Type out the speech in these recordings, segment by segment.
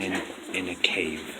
in a cave.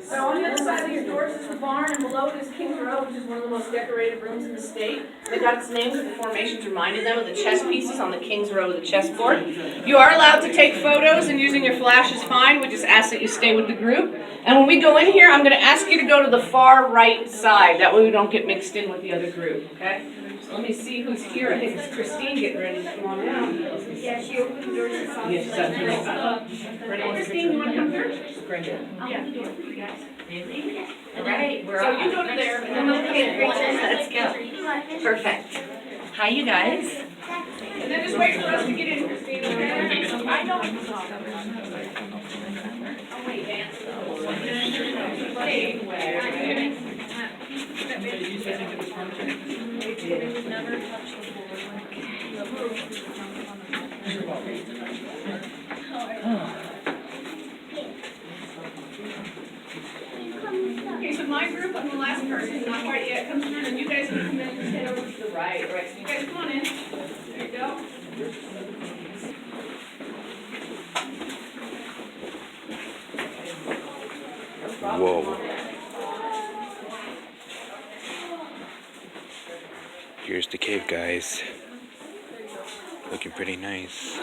So on the other side of your doors is the barn, and below it is Kings Row, which is one of the most decorated rooms in the state. They got its name because the formations reminded them of the chess pieces on the King's Row of the chessboard. You are allowed to take photos, and using your flash is fine. We just ask that you stay with the group. And when we go in here, I'm going to ask you to go to the far right side. That way we don't get mixed in with the other group, okay? So let me see who's here. I think it's Christine getting ready to come on out. Yeah, she opened the doors and saw Yes, Christine, you want to come through? Yeah. All right, we're So on. you go to there, and then they'll Let's go. Perfect. Hi, you guys. And then just wait for us to get in, Christine, okay? I know. Oh, wait, Vance. Okay, so my group, I'm the last person, not quite yet, comes through, and you guys can come in and head over to the right, right, so you guys come on in. There you go. Whoa. Here's the cave, guys. Looking pretty nice.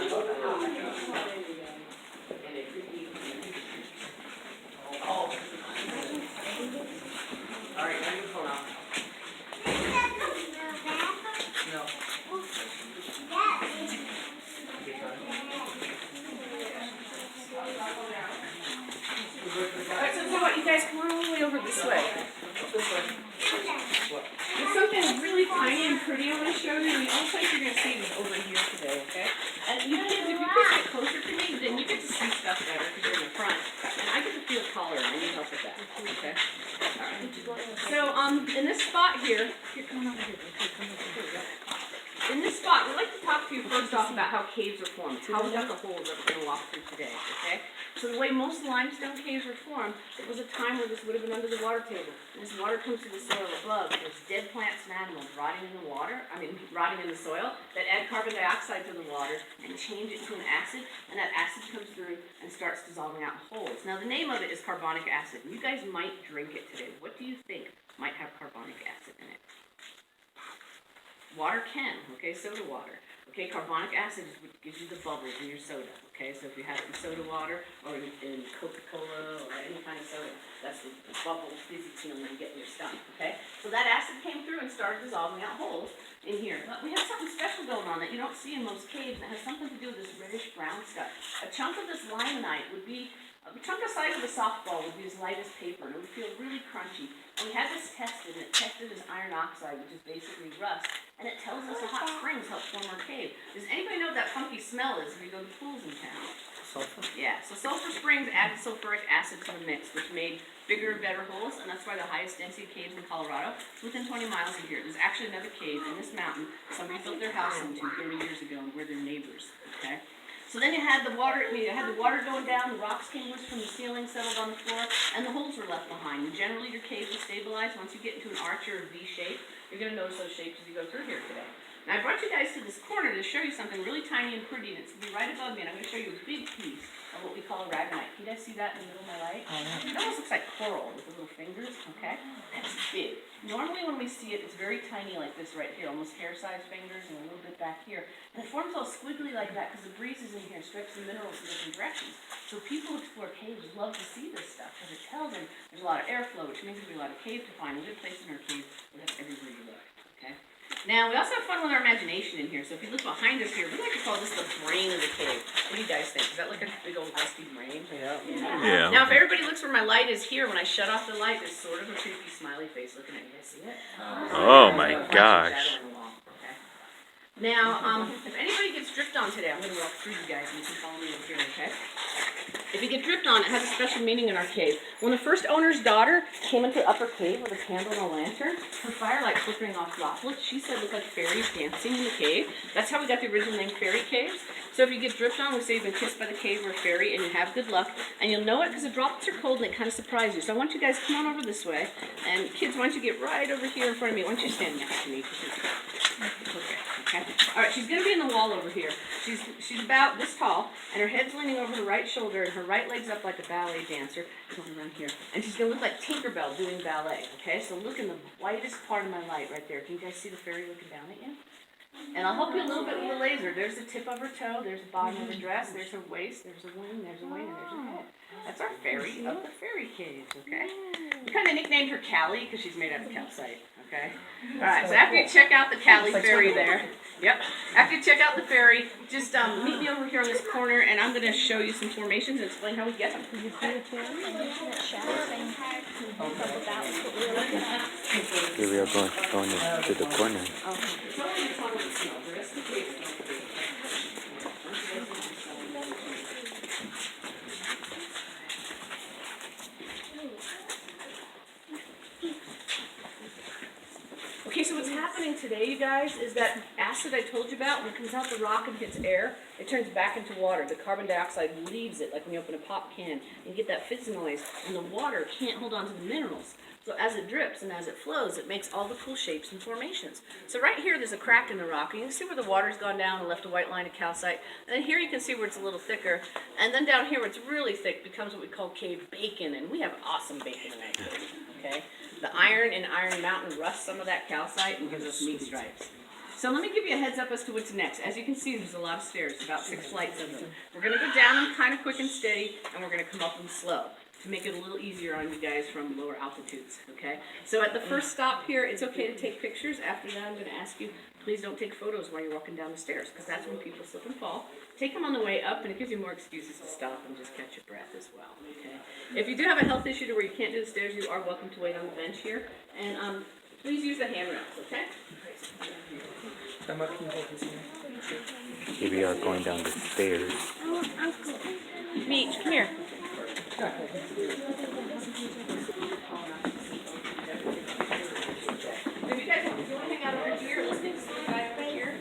Alright, so what, you guys come on all the way over this way. There's something really tiny and pretty I want to show you, and the only place you're going to see it is over here today, okay? And you kids, if you guys get closer to me, then you get to see stuff better because you're in the front. And I get to feel color, and I need help with that, okay? Alright. So, in this spot here, come on over here, come over here. In this spot, we'd like to talk to you first off about how caves are formed. It's how we got the holes that we're going to walk through today, okay? So the way most limestone caves were formed, it was a time where this would have been under the water table. And this water comes to the soil above. There's dead plants and animals rotting in the rotting in the soil that add carbon dioxide to the water and change it to an acid, and that acid comes through and starts dissolving out in holes. Now the name of it is carbonic acid. You guys might drink it today. What do you think might have carbonic acid in it? Water can, okay, soda water. Okay, carbonic acid is what gives you the bubbles in your soda. Okay, so if you have it in soda water or in Coca-Cola or any kind of soda, that's the bubble fizzy feeling you get in your stomach. Okay, so that acid came through and started dissolving out holes in here. But we have something special going on that you don't see in most caves that has something to do with this reddish brown stuff. A chunk of this limonite would be a chunk the size of a softball would be as light as paper, and it would feel really crunchy. And we had this tested, and it tested as iron oxide, which is basically rust, and it tells us hot springs help form our cave. Does anybody know what that funky smell is if you go to pools in town? Sulfur? Yeah, so sulfur springs added sulfuric acid to the mix, which made bigger and better holes, and that's why the highest density caves in Colorado is within 20 miles of here. There's actually another cave in this mountain somebody built their house into 30 years ago, and we're their neighbors, okay? So then you had the water going down, the rocks came loose from the ceiling, settled on the floor, and the holes were left behind. And generally your caves will stabilize once you get into an arch or a V shape. You're going to notice those shapes as you go through here today. Now I brought you guys to this corner to show you something really tiny and pretty, and it's going to be right above me, and I'm going to show you a big piece of what we call a ragonite. Can you guys see that in the middle of my light? It almost looks like coral with the little fingers, okay? That's big. Normally when we see it, it's very tiny like this right here, almost hair-sized fingers and a little bit back here. And it forms all squiggly like that because the breeze is in here, strips the minerals in different directions. So people who explore caves love to see this stuff because it tells them there's a lot of airflow, which means there's a lot of cave to find. A good place in our cave will have everywhere you look, okay? Now, we also have fun with our imagination in here. So if you look behind us here, we like to call this the brain of the cave. What do you guys think? Does that look like a big old rusty brain? Yeah. Now, if everybody looks where my light is here, when I shut off the light, there's sort of a creepy smiley face looking at you. Guys see it? Oh my Shadow gosh. on the wall, okay? Now, if anybody gets dripped on today, I'm going to walk through you guys and you can follow me over here, okay? If you get dripped on, it has a special meaning in our cave. When the first owner's daughter came into the upper cave with a candle and a lantern, her firelight flickering off droplets, she said it looked like fairies dancing in the cave. That's how we got the original name Fairy Caves. So if you get dripped on, we say you've been kissed by the cave or a fairy and you have good luck. And you'll know it because the droplets are cold and it kind of surprises you. So I want you guys to come on over this way. And kids, why don't you get right over here in front of me? Why don't you stand next to me? Okay. All right, she's going to be in the wall over here. She's about this tall, and her head's leaning over her right shoulder, and her right leg's up like a ballet dancer. Going around here. And she's going to look like Tinkerbell doing ballet, okay? So look in the whitest part of my light right there. Can you guys see the fairy looking down at you? And I'll help you a little bit with the laser. There's the tip of her toe, there's the bottom of the dress, there's her waist, there's a wing, and there's her head. That's our fairy of the fairy caves, okay? We kind of nicknamed her Callie because she's made out of calcite, okay? All right, so after you check out the Callie fairy there, yep. After you check out the fairy, just meet me over here on this corner, and I'm going to show you some formations and explain how we get them. Here we are going to the corner. Okay, so what's happening today, you guys, is that acid I told you about, when it comes out the rock and hits air, it turns back into water. The carbon dioxide leaves it, like when you open a pop can, and get that fizz noise, and the water can't hold on to the minerals. So as it drips and as it flows, it makes all the cool shapes and formations. So right here, there's a crack in the rock, and you can see where the water's gone down and left a white line of calcite. And then here you can see where it's a little thicker. And then down here, where it's really thick, becomes what we call cave bacon, and we have awesome bacon in that cave, okay? The iron in Iron Mountain rusts some of that calcite and gives us meat stripes. So let me give you a heads up as to what's next. As you can see, there's a lot of stairs, about 6 flights of them. We're going to go down them kind of quick and steady, and we're going to come up them slow to make it a little easier on you guys from lower altitudes, okay? So at the first stop here, it's okay to take pictures. After that, I'm going to ask you, please don't take photos while you're walking down the stairs, because that's when people slip and fall. Take them on the way up, and it gives you more excuses to stop and just catch your breath as well, okay? If you do have a health issue to where you can't do the stairs, you are welcome to wait on the bench here. And please use the handrails, okay? Here we are going down the stairs. Meech, come here. If you guys want to hang out over here, let's take some guy over here.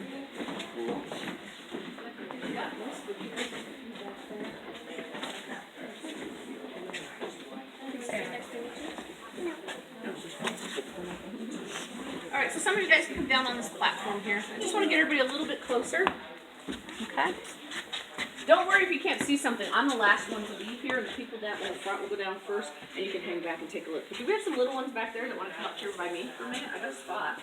Alright, so some of you guys can come down on this platform here. I just want to get everybody a little bit closer. Okay? Don't worry if you can't see something. I'm the last one to leave here, and the people down in the front will go down first, and you can hang back and take a look. If we have some little ones back there that want to come up here by me for a minute, I got a spot.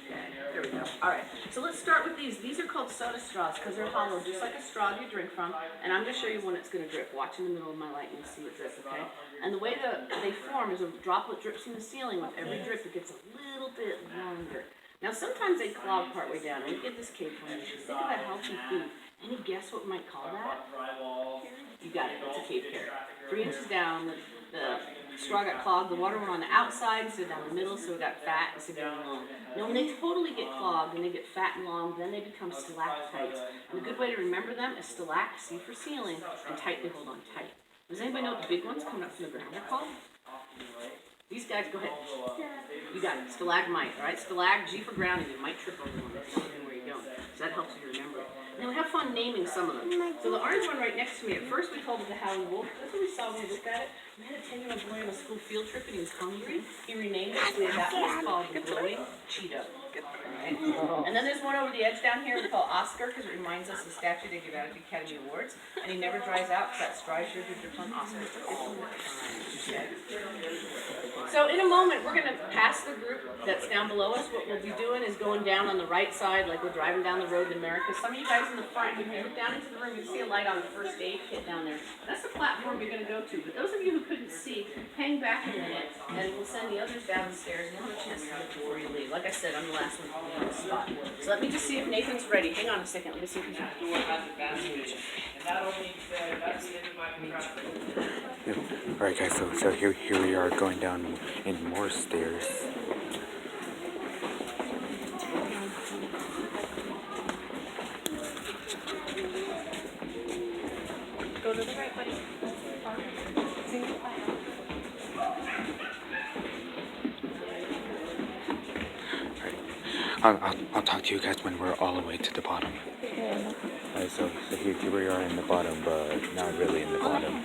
Okay, there we go. Alright, so let's start with these. These are called soda straws because they're hollow, just like a straw you drink from. And I'm going to show you when it's going to drip. Watch in the middle of my light and you'll see it drip, okay? And the way they form is a droplet drips from the ceiling. With every drip, it gets a little bit longer. Now, sometimes they clog partway down. And you get this cave formation. Think about healthy food. Any guess what we might call that? You got it. It's a cave carrot. 3 inches down, the straw got clogged. The water went on the outside instead of down the middle, so it got fat instead of down long. Now, when they totally get clogged and they get fat and long, then they become stalactites. And a good way to remember them is stalact, C for ceiling, and tight, they hold on tight. Does anybody know what the big ones coming up from the ground are called? These guys, go ahead. You got it. Stalagmite, all right? Stalag, G for ground, and you might trip over one if you don't know where you're going. So that helps you remember it. Now, we have fun naming some of them. So the orange one right next to me, at first we called it the Howling Wolf. That's what we saw when we looked at it. We had a 10-year-old boy on a school field trip, and he was hungry. He renamed it, so that was called the Glowing Cheeto. Right? And then there's one over the edge down here we call Oscar, because it reminds us of the statue they give out at the Academy Awards. And he never dries out, because that straw sure drips on Oscar all the time. Okay? So in a moment, we're going to pass the group that's down below us. What we'll be doing is going down on the right side, like we're driving down the road in America. Some of you guys in the front, if you look down into the room, you see a light on the first aid kit down there. That's the platform you're going to go to. But those of you who couldn't see, hang back a minute, and we'll send the others down the stairs, and you'll have a chance to look before you leave. Like I said, I'm the last one to be on the spot. So let me just see if Nathan's ready. Hang on a second, let me see if he's ready. Door has a basket, and that only said, that's the end of my contract. Yeah. Alright guys, so here we are going down in more stairs. Go to the right, buddy. I'll talk to you guys when we're all the way to the bottom. Alright, so here we are in the bottom, but not really in the bottom.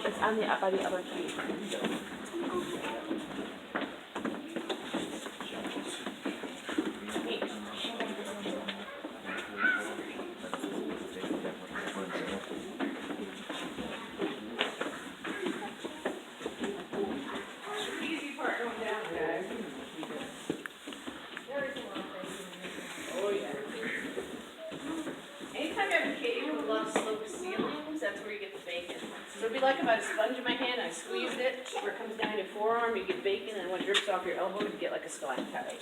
It's on the by the other key. Easy part going down, guys. Oh yeah. Anytime you have a cave with a lot of sloped ceilings, that's where you get the bacon. So it'd be like if I had a sponge in my hand, I squeezed it, where it comes down your forearm, you get bacon, and when it drips off your elbow, you get like a stalactite.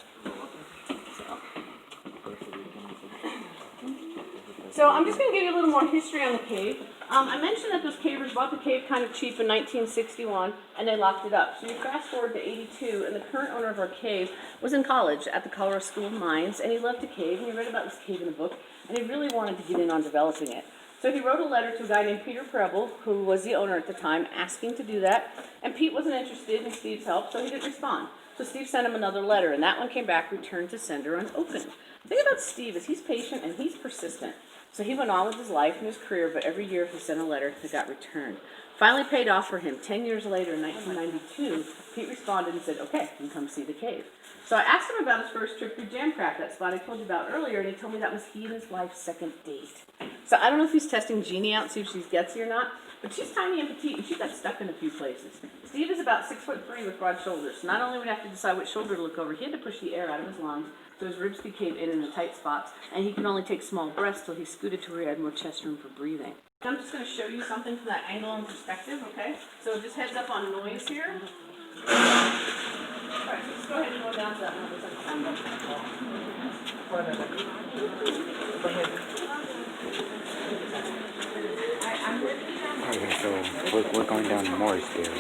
So I'm just going to give you a little more history on the cave. I mentioned that those cavers bought the cave kind of cheap in 1961, and they locked it up. So you fast forward to 82, and the current owner of our cave was in college at the Colorado School of Mines, and he loved the cave, and he read about this cave in a book, and he really wanted to get in on developing it. So he wrote a letter to a guy named Peter Preble, who was the owner at the time, asking to do that, and Pete wasn't interested in Steve's help, so he didn't respond. So Steve sent him another letter, and that one came back, returned to sender unopened. The thing about Steve is he's patient and he's persistent. So he went on with his life and his career, but every year he sent a letter that got returned. Finally paid off for him. 10 years later, in 1992, Pete responded and said, okay, you can come see the cave. So I asked him about his first trip through Jamcraft, that spot I told you about earlier, and he told me that was he and his wife's second date. So I don't know if he's testing Jeannie out, see if she's gutsy or not, but she's tiny and petite, and she got stuck in a few places. Steve is about 6'3" with broad shoulders. So not only would he have to decide which shoulder to look over, he had to push the air out of his lungs, so his ribs could cave in the tight spots, and he could only take small breaths till he scooted to where he had more chest room for breathing. I'm just going to show you something from that angle and perspective, okay? So just heads up on noise here. Alright, so just go ahead and go down to that Okay, so we're going down more stairs.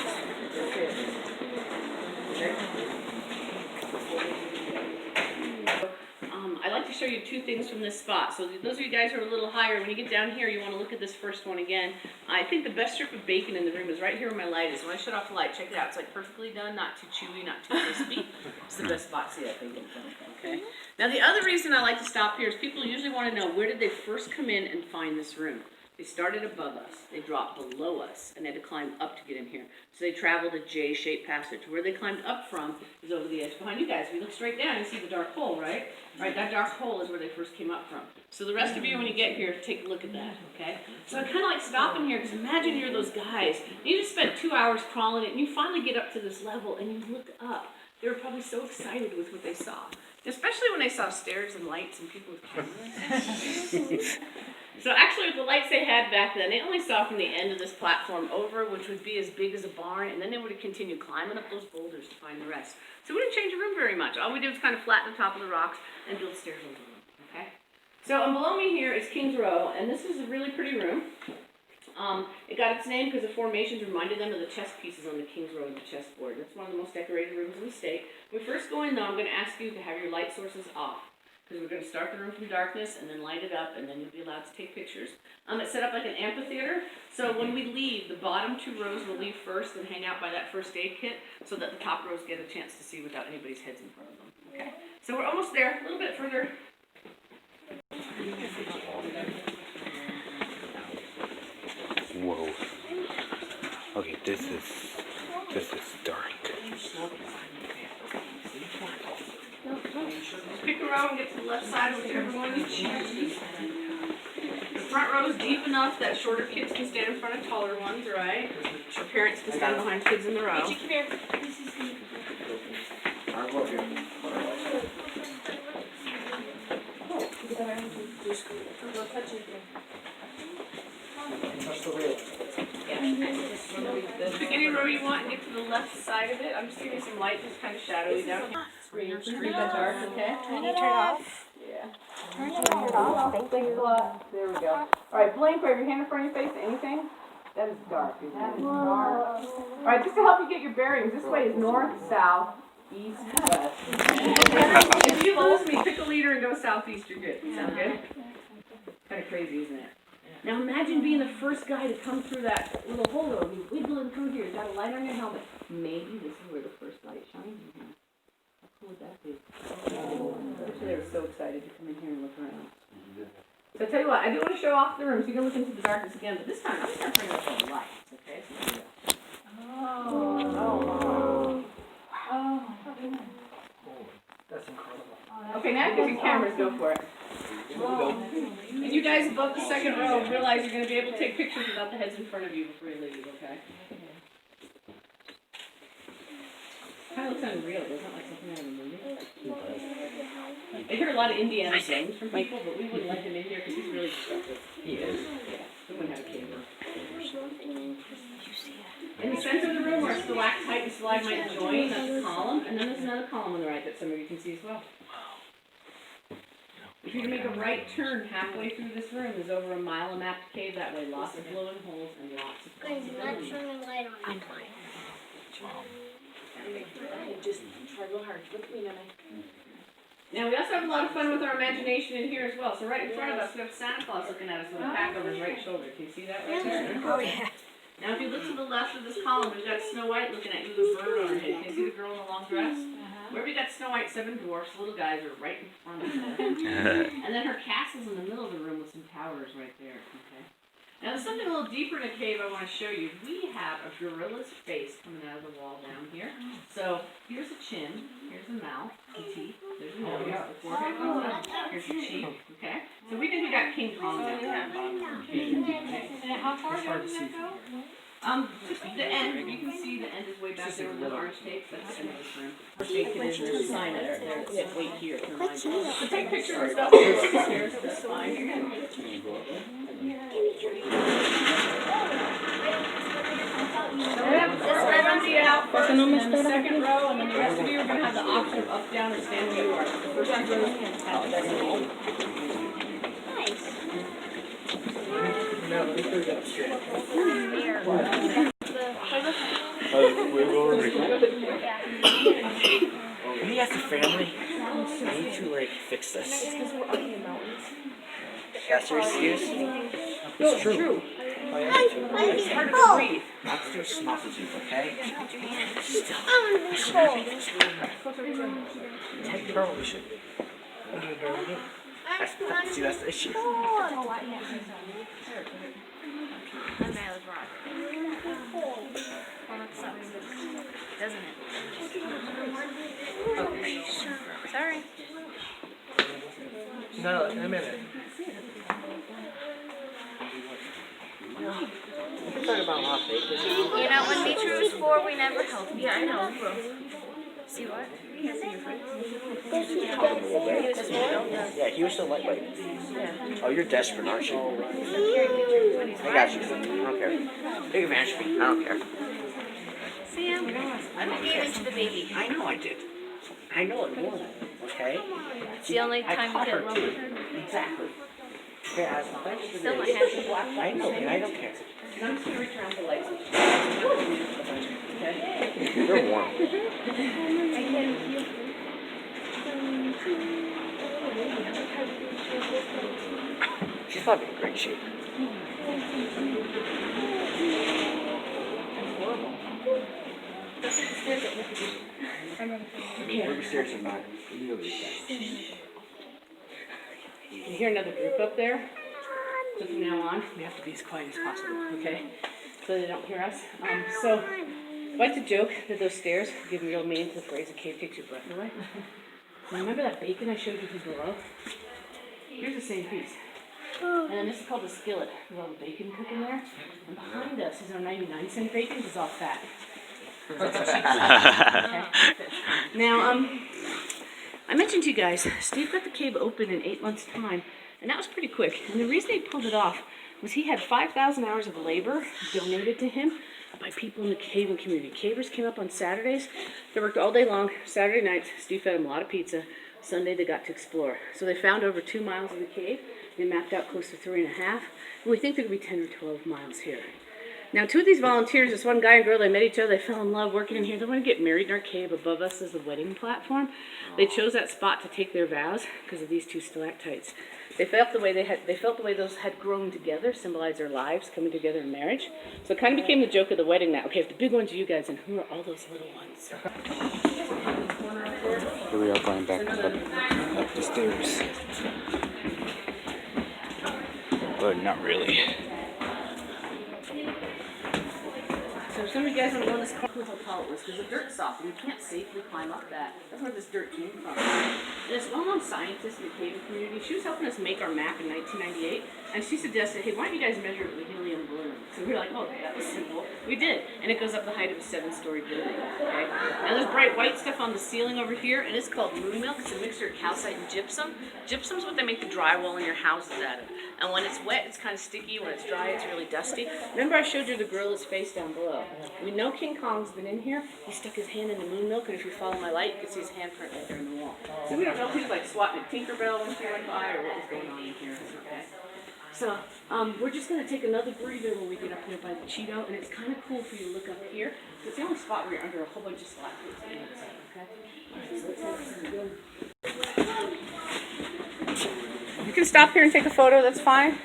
I'd like to show you two things from this spot. So those of you guys who are a little higher, when you get down here, you want to look at this first one again. I think the best strip of bacon in the room is right here where my light is. When I shut off the light, check it out. It's like perfectly done, not too chewy, not too crispy. It's the best spot to see that bacon from, okay? Now the other reason I like to stop here is people usually want to know where did they first come in and find this room. They started above us, they dropped below us, and they had to climb up to get in here. So they traveled a J-shaped passage. Where they climbed up from is over the edge behind you guys. If you look straight down, you see the dark hole, right? Right, that dark hole is where they first came up from. So the rest of you, when you get here, take a look at that, okay? So I kind of like stopping here, because imagine you're those guys. You just spent 2 hours crawling it, and you finally get up to this level, and you look up. They were probably so excited with what they saw. Especially when they saw stairs and lights and people with cameras. So actually with the lights they had back then, they only saw from the end of this platform over, which would be as big as a barn, and then they would have continued climbing up those boulders to find the rest. So we didn't change the room very much. All we did was kind of flatten the top of the rocks and build stairs over them, okay? So and below me here is King's Row, and this is a really pretty room. It got its name because the formations reminded them of the chess pieces on the King's Row and the chessboard. That's one of the most decorated rooms in the state. When we first go in though, I'm going to ask you to have your light sources off, because we're going to start the room from darkness and then light it up, and then you'll be allowed to take pictures. It's set up like an amphitheater, so when we leave, the bottom 2 rows will leave first and hang out by that first aid kit, so that the top rows get a chance to see without anybody's heads in front of them. Okay? So we're almost there, a little bit further. Whoa. Okay, this is dark. left side, whichever one you choose. The front row is deep enough that shorter kids can stand in front of taller ones, right? Or parents can stand behind kids in the row. Pick any row you want and get to the left side of it. I'm just giving you some light, just kind of shadowy down here. Screen that dark, okay? Can you turn it off? Yeah. Turn it off. Thank Thanks a lot. There we go. Alright, blink, wave your hand in front of your face to anything. That is dark, isn't it? Alright, just to help you get your bearings, this way is north, south, east, west. If you lose me, pick a leader and go southeast, you're good. Sound good? Kind of crazy, isn't it? Now imagine being the first guy to come through that little hole though. You wiggle and come here, you got a light on your helmet. Maybe this is where the first light shines in here. How cool would that be? They were so excited to come in here and look around. So I tell you what, I do want to show off the room, so you can look into the darkness again, but this time I'm going to bring up some lights, okay? So here we go. That's incredible. Okay, now give your cameras, go for it. And you guys above the second row realize you're going to be able to take pictures without the heads in front of you before you leave, okay? Kind of looks unreal, doesn't it? Like something out of a movie. I hear a lot of Indiana things from people, but we wouldn't let him in here because he's really destructive. He is. Yeah, we wouldn't have a camera. In the center of the room where stalactite and stalagmite join, that's a column, and then there's another column on the right that some of you can see as well. If you were to make a right turn halfway through this room, there's over a mile of mapped cave that way, lots of glowing holes and lots of possibilities. Just try real hard. Look at me, Nana. Now, we also have a lot of fun with our imagination in here as well. So right in front of us, we have Santa Claus looking at us with a pack over his right shoulder. Can you see that right there? Oh, yeah. Now, if you look to the left of this column, we've got Snow White looking at you with a bird on her head. Can you see the girl in the long dress? Where we got Snow White, 7 dwarfs, little guys are right in front of her. And then her castle's in the middle of the room with some towers right there, okay? Now, there's something a little deeper in the cave I want to show you. We have a gorilla's face coming out of the wall down here. So, here's a chin, here's the mouth, the teeth, there's a nose, the forehead comes up, here's the cheek, okay? So we think we got King Kong down there. And how far down does that go? Just the end, you can see the end is way back there with the orange tape, that's the end of this room. There's a sign there, it's wait here. So take pictures and stuff, that's fine. In the second row, and then the rest of you are going to have the option of up, down, or stand where you are. The first two rows have that roll. We as a family need to like fix this. That's your excuse? It's true. It's hard to breathe. Not to do a smositude, okay? Ted Pearl, we should. See, that's the issue. Doesn't it? Sorry. No, in a minute. We can talk about Las Vegas. You know, when Beatrice was 4, we never helped. Yeah, I know. See what? Yeah, he was so lightweight. Oh, you're desperate, aren't you? I got you. I don't care. Take advantage of me. I don't care. Sam, I gave in to the baby. I know I did. I know it more than okay? It's the only I time you caught get her love too. with her. Exactly. Okay, I was Still not happy. I know, I don't care. And I'm just going to reach around the lights. Okay? You're warm. She's probably in great shape. We're serious or not? You hear another group up there? So from now on, we have to be as quiet as possible, okay? So they don't hear us. So, I like to joke that those stairs give real meaning to the phrase, a cave takes your breath away. Remember that bacon I showed you below? Here's the same piece. And this is called the skillet. There's all the bacon cooking there. And behind us is our 99-cent bacon, which is all fat. That's a cheap stuff. Okay? Now, I mentioned to you guys, Steve got the cave open in 8 months' time, and that was pretty quick. And the reason he pulled it off was he had 5,000 hours of labor donated to him by people in the caving community. Cavers came up on Saturdays. They worked all day long. Saturday nights, Steve fed them a lot of pizza. Sunday, they got to explore. So they found over 2 miles of the cave. They mapped out close to 3.5. And we think there could be 10 or 12 miles here. Now, 2 of these volunteers, this one guy and girl, they met each other, they fell in love working in here. They want to get married in our cave. Above us is the wedding platform. They chose that spot to take their vows because of these 2 stalactites. They felt the way those had grown together, symbolized their lives coming together in marriage. So it kind of became the joke of the wedding that, okay, if the big ones are you guys, and who are all those little ones? Here we are going back up the stairs. But not really. So if some of you guys don't know this car, how tall it was, because the dirt's soft and you can't safely climb up that. That's where this dirt came from. And this well-known scientist in the caving community, she was helping us make our map in 1998, and she suggested, hey, why don't you guys measure it with a helium balloon? So we were like, oh, that was simple. We did, and it goes up the height of a 7-story building. Okay. Now there's bright white stuff on the ceiling over here, and it's called moon milk. It's a mixture of calcite and gypsum. Gypsum's what they make the drywall in your houses out of. And when it's wet, it's kind of sticky. When it's dry, it's really dusty. Remember I showed you the gorilla's face down below? We know King Kong's been in here. He stuck his hand in the moon milk, and if you follow my light, you can see his handprint right there in the wall. So we don't know if he was like swatting at Tinkerbell when she went by, or what was going on in here. Okay. So we're just going to take another breather when we get up here by the Cheeto, and it's kind of cool for you to look up here. It's the only spot where you're under a whole bunch of stalactites. Okay. You can stop here and take a photo. That's fine.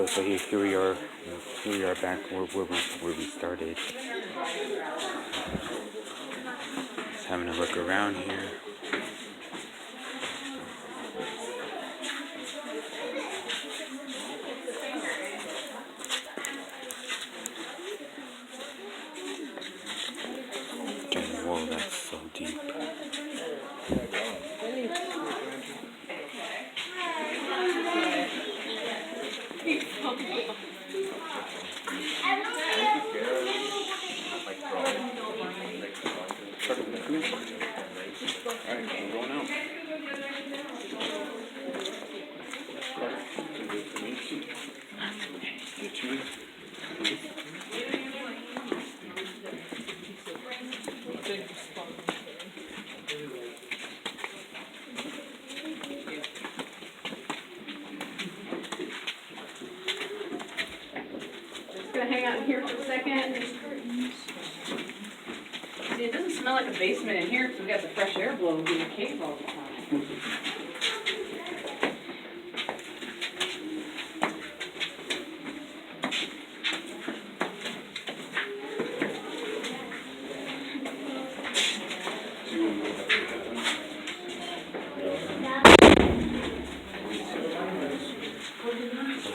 So here we are back where we started. Just having a look around here. Whoa, that's so deep. Alright, I'm going out. Just gonna hang out in here for a second. See, it doesn't smell like a basement in here because we got the fresh air blowing through the cave all the time.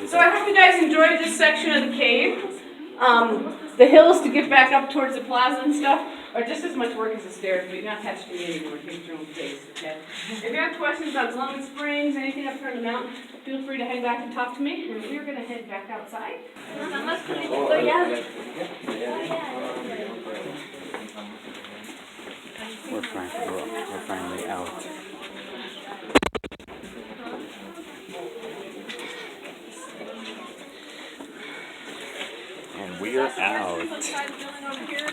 So I hope you guys enjoyed this section of the cave. The hills to get back up towards the plaza and stuff are just as much work as the stairs, but you're not attached to me anymore. Take your own pace, okay? If you have questions about Glowing Springs, anything up here on the mountain, feel free to hang back and talk to me. And we're gonna head back outside. We're finally out. And we're out.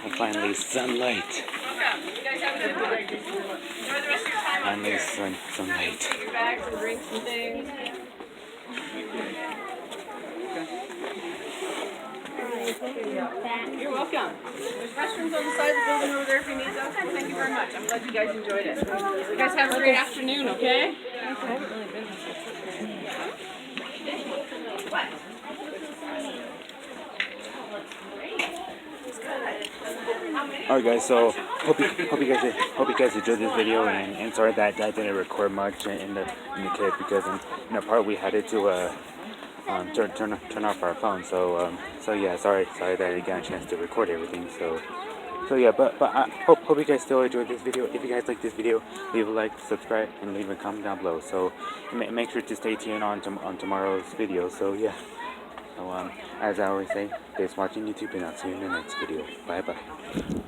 And finally sunlight. Finally sunlight. Take your bags and drink some things. You're welcome. There's restrooms on the side of the building over there if you need those. Thank you very much. I'm glad you guys enjoyed it. You guys have a great afternoon, okay? Alright guys, so hope you guys enjoyed this video, and sorry that I didn't record much in the clip because in the part we had it to turn off our phone. So yeah, sorry that I didn't get a chance to record everything. So yeah, but I hope you guys still enjoyed this video. If you guys like this video, leave a like, subscribe, and leave a comment down below. So make sure to stay tuned on tomorrow's video. So yeah. So as I always say, thanks for watching YouTube, and I'll see you in the next video. Bye bye.